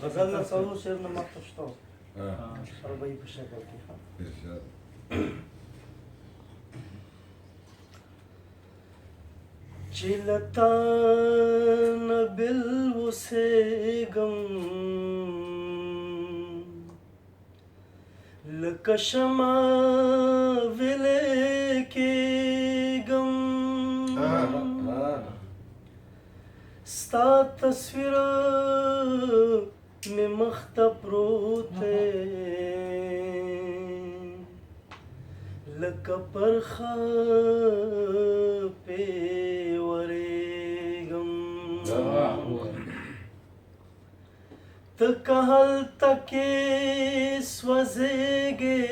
غزل نه څلور شعر نه مخته شته ربعي په شکل کې چې له تا نه بېل اوسېږم لکه شمع ویلې کېږم ستا تصویر مې مخ ته پروت دی لکه پرخه پې ورېږم ته که هلته کې سوځېږې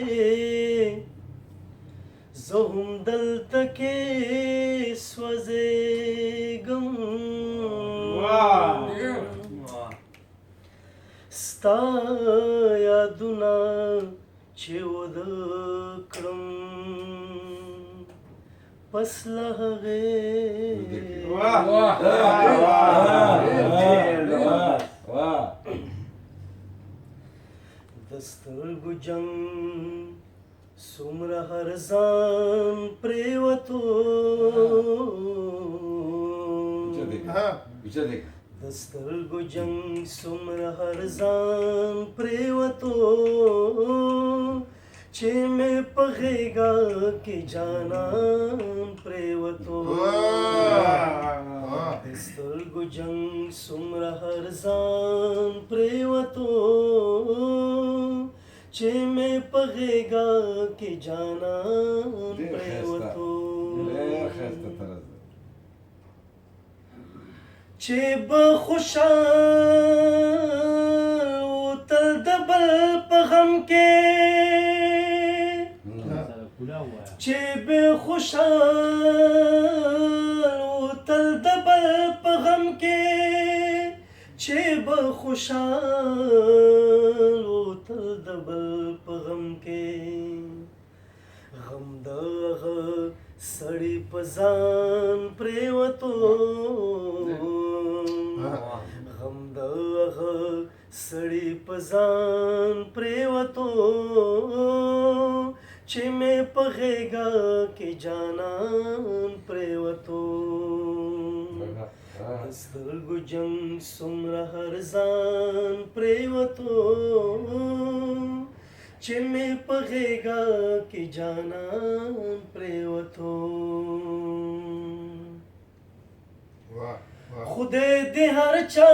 زه هم دلته کې سوځېږم ستا یادونه چې وده کړم پس له هغې د سترګو جنګ څومره هر ځان پرېوتو د سترګو جنګ څومره هر ځان پرېوتو چې مې په غېږه کې جانان پرېوتو د سترګو جنګ څومره هر ځان پرېوتو چې مې په غېږه کې جانان پرېوتو چې به خوشحال و تل د بل په غم کې چې به خوشحال و تل د بل په غم کې چې به خوشحال و تل د بل په غم کې غم د هغه سړي په ځان پرېوتو غم د هغه سړي په ځان پرېوتو چې مې په غېږه کې جانان پرېوتو د سترګو جنګ څومره هر ځان پرېوتو چې مې په غېږه کې جانان پرېوتو خدای دې هر چا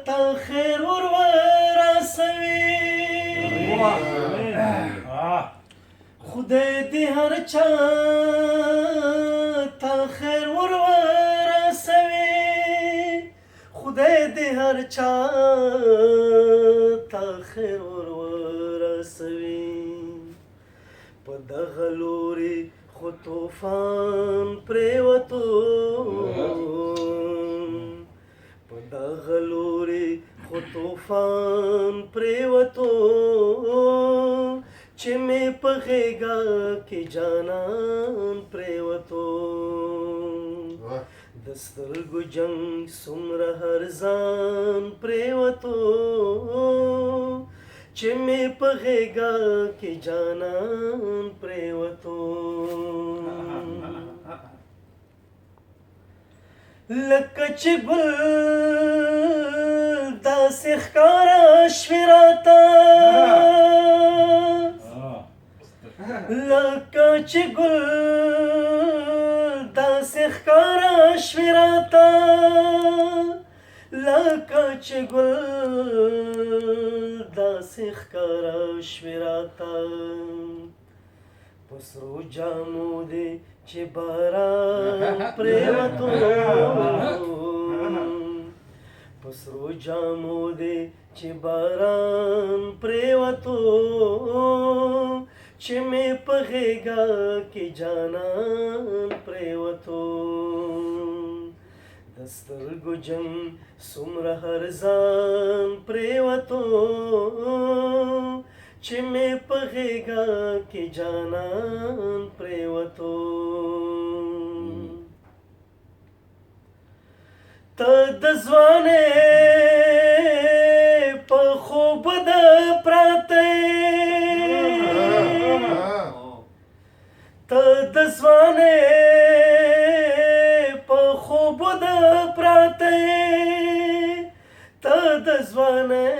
ته خیر ور ورسوي خدای دې هر چا ته خیر ور ورسوي خدای دې هر چا ته خیر ور ورسوي په دغه لوري خو طوفان پرېوتو په دغه لوري خو طوفان پرېوتو چې مې په غېږه کې جانان پرېوتو د سترګو جنګ څومره هر ځان پرېوتو چې مې په غېږه کې جانان پرېوتو لکه چې ګل داسې ښکاره شوې راته لکه چې ګل داسې ښکاره شوې راته لکه چې ګل داسې ښکاره شوې راته په سرو جامو دې چې باران پرېوتو په سرو جامو دې چې باران پرېوتو چې مې په غېږه کې جانان پرېوتو د سترګو جنګ څومره هر ځان پرېوتو چې مې په غېږه کې جانان پرېوتو ته د ځوانۍ پراته تا د ځوانۍ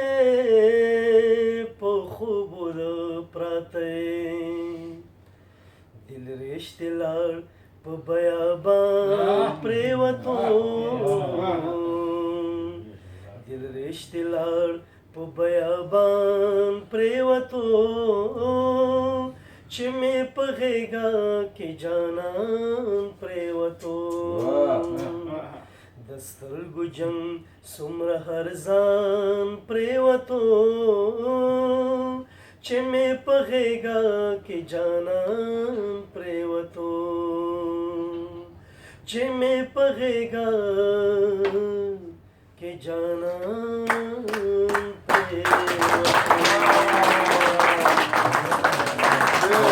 په خوبو د پراته دل رشتې لاړ په بیابان پرېوتو دل رشتې لاړ په بیابان پرېوتو چې مې په غېږه کې جانان پرېوتو د سترګو جنګ څومره هر ځان پرېوتو چې مې په غېږه کې جانان پرېوتو چې مې په غېږه کې جانان